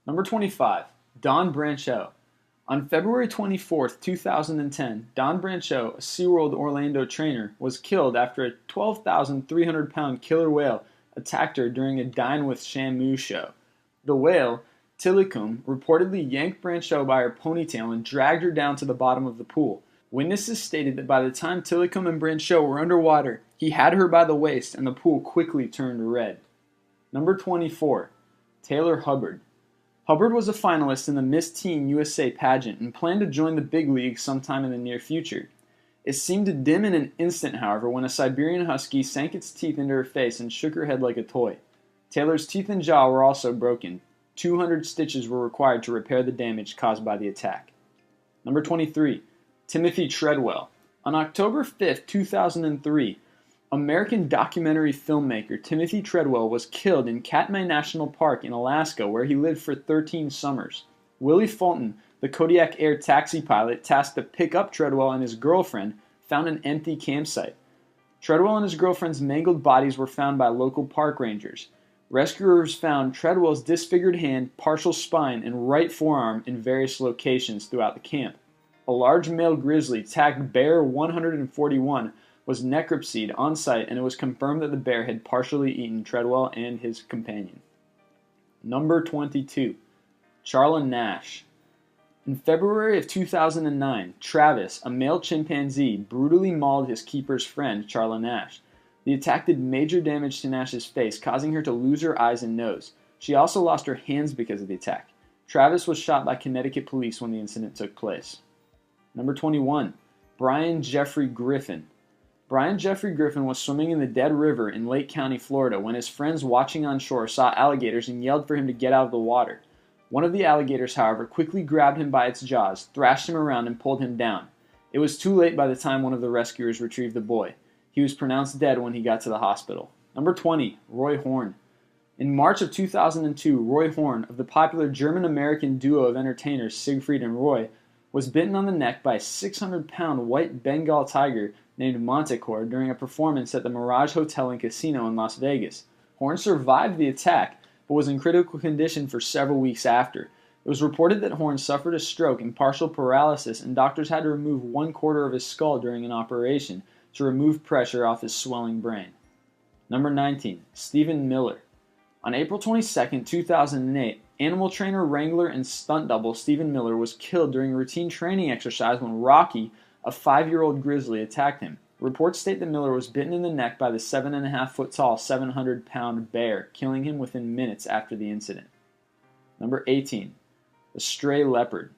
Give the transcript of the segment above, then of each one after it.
Number 25, Don Brancheau. On February 24, 2010, Don Brancheau, a SeaWorld Orlando trainer, was killed after a 12,300-pound killer whale attacked her during a Dine with Shamu show. The whale, Tilikum, reportedly yanked Brancheau by her ponytail and dragged her down to the bottom of the pool. Witnesses stated that by the time Tilikum and Brancheau were underwater, he had her by the waist and the pool quickly turned red. Number 24, Taylor Hubbard. Hubbard was a finalist in the Miss Teen USA pageant and planned to join the big leagues sometime in the near future. It seemed to dim in an instant, however, when a Siberian husky sank its teeth into her face and shook her head like a toy. Taylor's teeth and jaw were also broken. 200 stitches were required to repair the damage caused by the attack. Number 23, Timothy Treadwell. On October 5, 2003, American documentary filmmaker Timothy Treadwell was killed in Katmai National Park in Alaska, where he lived for 13 summers. Willie Fulton, the Kodiak Air taxi pilot tasked to pick up Treadwell and his girlfriend, found an empty campsite. Treadwell and his girlfriend's mangled bodies were found by local park rangers. Rescuers found Treadwell's disfigured hand, partial spine, and right forearm in various locations throughout the camp. A large male grizzly, tagged Bear 141, was necropsied on site, and it was confirmed that the bear had partially eaten Treadwell and his companion. Number 22, Charla Nash. In February of 2009, Travis, a male chimpanzee, brutally mauled his keeper's friend, Charla Nash. The attack did major damage to Nash's face, causing her to lose her eyes and nose. She also lost her hands because of the attack. Travis was shot by Connecticut police when the incident took place. Number 21, Brian Jeffrey Griffin. Brian Jeffrey Griffin was swimming in the Dead River in Lake County, Florida, when his friends watching on shore saw alligators and yelled for him to get out of the water. One of the alligators, however, quickly grabbed him by its jaws, thrashed him around, and pulled him down. It was too late by the time one of the rescuers retrieved the boy. He was pronounced dead when he got to the hospital. Number 20, Roy Horn. In March of 2002, Roy Horn, of the popular German-American duo of entertainers Siegfried and Roy, was bitten on the neck by a 600-pound white Bengal tiger named Manticore during a performance at the Mirage Hotel and Casino in Las Vegas. Horn survived the attack, but was in critical condition for several weeks after. It was reported that Horn suffered a stroke and partial paralysis, and doctors had to remove 1/4 of his skull during an operation to remove pressure off his swelling brain. Number 19, Stephen Miller. On April 22, 2008, animal trainer, wrangler, and stunt double Stephen Miller was killed during a routine training exercise when Rocky, a 5-year-old grizzly, attacked him. Reports state that Miller was bitten in the neck by the 7.5-foot-tall, 700-pound bear, killing him within minutes after the incident. Number 18, a stray leopard.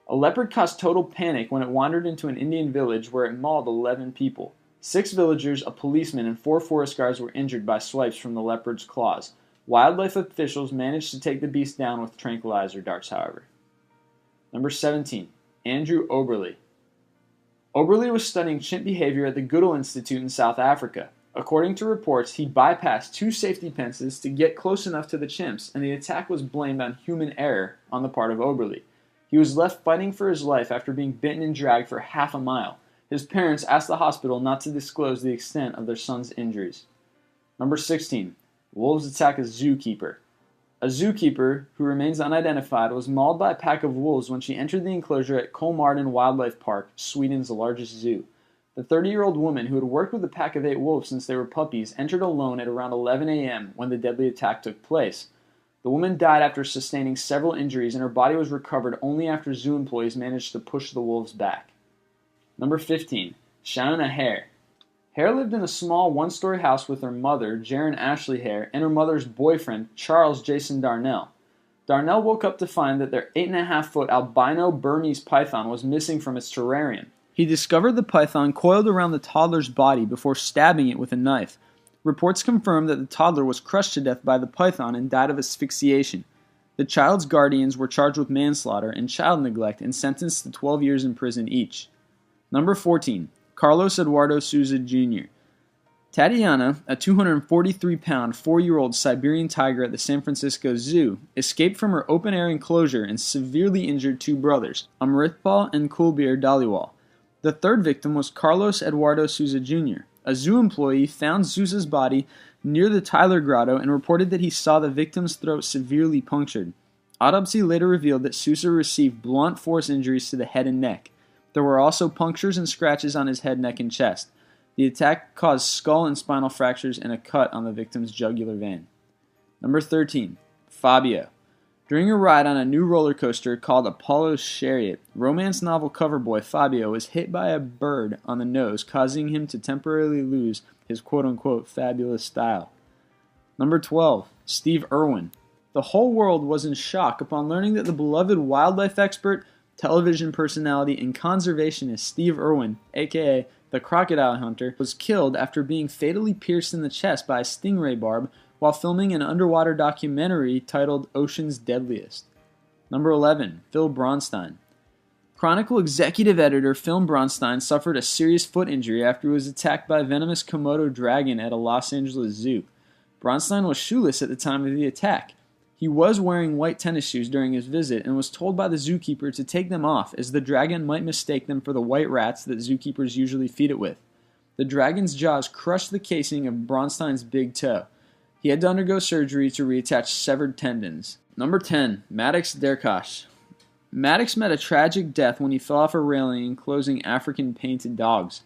A leopard caused total panic when it wandered into an Indian village where it mauled 11 people. 6 villagers, a policeman, and 4 forest guards were injured by swipes from the leopard's claws. Wildlife officials managed to take the beast down with tranquilizer darts, however. Number 17, Andrew Oberly. Oberly was studying chimp behavior at the Goodall Institute in South Africa. According to reports, he bypassed 2 safety fences to get close enough to the chimps, and the attack was blamed on human error on the part of Oberly. He was left fighting for his life after being bitten and dragged for half a mile. His parents asked the hospital not to disclose the extent of their son's injuries. Number 16, wolves attack a zookeeper. A zookeeper, who remains unidentified, was mauled by a pack of wolves when she entered the enclosure at Kolmården Wildlife Park, Sweden's largest zoo. The 30-year-old woman, who had worked with a pack of 8 wolves since they were puppies, entered alone at around 11 a.m. when the deadly attack took place. The woman died after sustaining several injuries, and her body was recovered only after zoo employees managed to push the wolves back. Number 15, Shauna Hare. Hare lived in a small 1-story house with her mother, Jaren Ashley Hare, and her mother's boyfriend, Charles Jason Darnell. Darnell woke up to find that their 8.5-foot albino Burmese python was missing from its terrarium. He discovered the python coiled around the toddler's body before stabbing it with a knife. Reports confirmed that the toddler was crushed to death by the python and died of asphyxiation. The child's guardians were charged with manslaughter and child neglect and sentenced to 12 years in prison each. Number 14, Carlos Eduardo Souza Jr. Tatiana, a 243-pound, 4-year-old Siberian tiger at the San Francisco Zoo, escaped from her open-air enclosure and severely injured 2 brothers, Amritpal and Kulbir Dhaliwal. The third victim was Carlos Eduardo Souza Jr. A zoo employee found Souza's body near the Tyler Grotto and reported that he saw the victim's throat severely punctured. Autopsy later revealed that Sousa received blunt force injuries to the head and neck. There were also punctures and scratches on his head, neck, and chest. The attack caused skull and spinal fractures and a cut on the victim's jugular vein. Number 13. Fabio. During a ride on a new roller coaster called Apollo's Chariot, romance novel cover boy Fabio was hit by a bird on the nose, causing him to temporarily lose his quote-unquote fabulous style. Number 12. Steve Irwin. The whole world was in shock upon learning that the beloved wildlife expert, television personality, and conservationist Steve Irwin, aka the crocodile hunter, was killed after being fatally pierced in the chest by a stingray barb while filming an underwater documentary titled Ocean's Deadliest. Number 11. Phil Bronstein. Chronicle executive editor Phil Bronstein suffered a serious foot injury after he was attacked by a venomous Komodo dragon at a Los Angeles zoo. Bronstein was shoeless at the time of the attack. He was wearing white tennis shoes during his visit and was told by the zookeeper to take them off as the dragon might mistake them for the white rats that zookeepers usually feed it with. The dragon's jaws crushed the casing of Bronstein's big toe. He had to undergo surgery to reattach severed tendons. Number 10. Maddox Derkash. Maddox met a tragic death when he fell off a railing enclosing African painted dogs.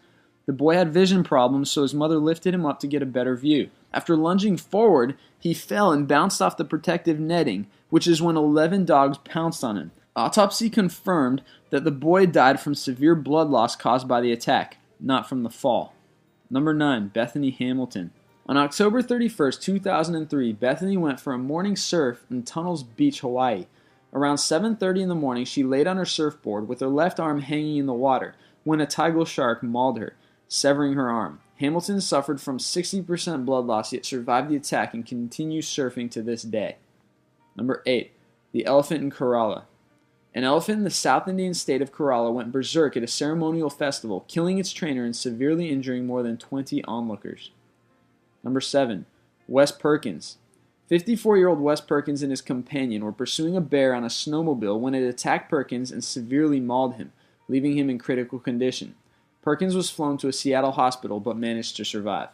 The boy had vision problems, so his mother lifted him up to get a better view. After lunging forward, he fell and bounced off the protective netting, which is when 11 dogs pounced on him. Autopsy confirmed that the boy died from severe blood loss caused by the attack, not from the fall. Number 9. Bethany Hamilton. On October 31, 2003, Bethany went for a morning surf in Tunnels Beach, Hawaii. Around 7:30 in the morning, she laid on her surfboard with her left arm hanging in the water when a tiger shark mauled her, severing her arm. Hamilton suffered from 60% blood loss yet survived the attack and continues surfing to this day. Number 8. The elephant in Kerala. An elephant in the South Indian state of Kerala went berserk at a ceremonial festival, killing its trainer and severely injuring more than 20 onlookers. Number 7. Wes Perkins. 54-year-old Wes Perkins and his companion were pursuing a bear on a snowmobile when it attacked Perkins and severely mauled him, leaving him in critical condition. Perkins was flown to a Seattle hospital but managed to survive.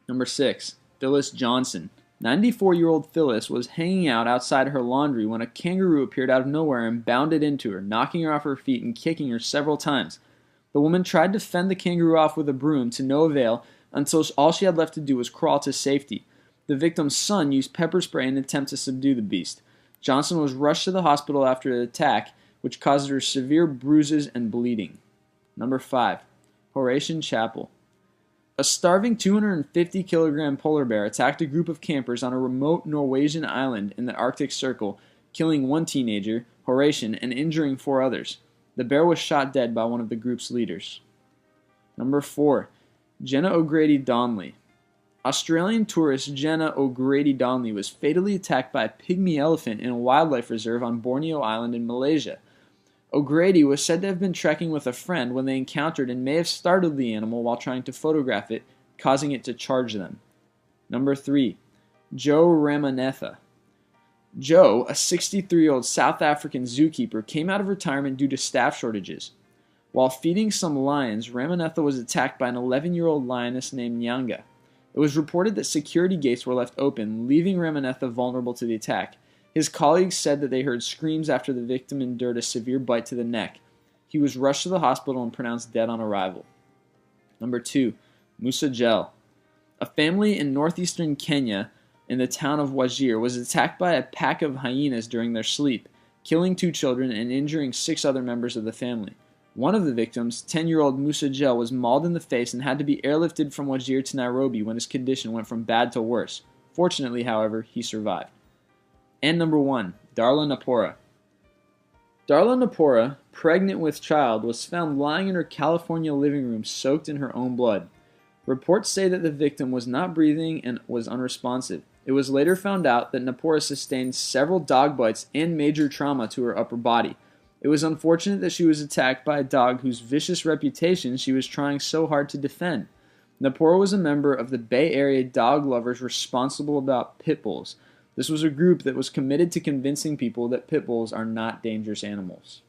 Number 6. Phyllis Johnson. 94-year-old Phyllis was hanging out outside her laundry when a kangaroo appeared out of nowhere and bounded into her, knocking her off her feet and kicking her several times. The woman tried to fend the kangaroo off with a broom to no avail until all she had left to do was crawl to safety. The victim's son used pepper spray in an attempt to subdue the beast. Johnson was rushed to the hospital after the attack, which caused her severe bruises and bleeding. Number 5. Horatian Chapel. A starving 250-kilogram polar bear attacked a group of campers on a remote Norwegian island in the Arctic Circle, killing one teenager, Horatian, and injuring 4 others. The bear was shot dead by one of the group's leaders. Number 4. Jenna O'Grady Donnelly. Australian tourist Jenna O'Grady Donnelly was fatally attacked by a pygmy elephant in a wildlife reserve on Borneo Island in Malaysia. O'Grady was said to have been trekking with a friend when they encountered and may have startled the animal while trying to photograph it, causing it to charge them. Number 3. Joe Ramanatha. Joe, a 63-year-old South African zookeeper, came out of retirement due to staff shortages. While feeding some lions, Ramanatha was attacked by an 11-year-old lioness named Nyanga. It was reported that security gates were left open, leaving Ramanatha vulnerable to the attack. His colleagues said that they heard screams after the victim endured a severe bite to the neck. He was rushed to the hospital and pronounced dead on arrival. Number 2. Musa Jel. A family in northeastern Kenya in the town of Wajir was attacked by a pack of hyenas during their sleep, killing 2 children and injuring 6 other members of the family. One of the victims, 10-year-old Musa Jel, was mauled in the face and had to be airlifted from Wajir to Nairobi when his condition went from bad to worse. Fortunately, however, he survived. And number 1, Darla Napora. Darla Napora, pregnant with child, was found lying in her California living room soaked in her own blood. Reports say that the victim was not breathing and was unresponsive. It was later found out that Napora sustained several dog bites and major trauma to her upper body. It was unfortunate that she was attacked by a dog whose vicious reputation she was trying so hard to defend. Napora was a member of the Bay Area dog lovers responsible about pit bulls. This was a group that was committed to convincing people that pit bulls are not dangerous animals.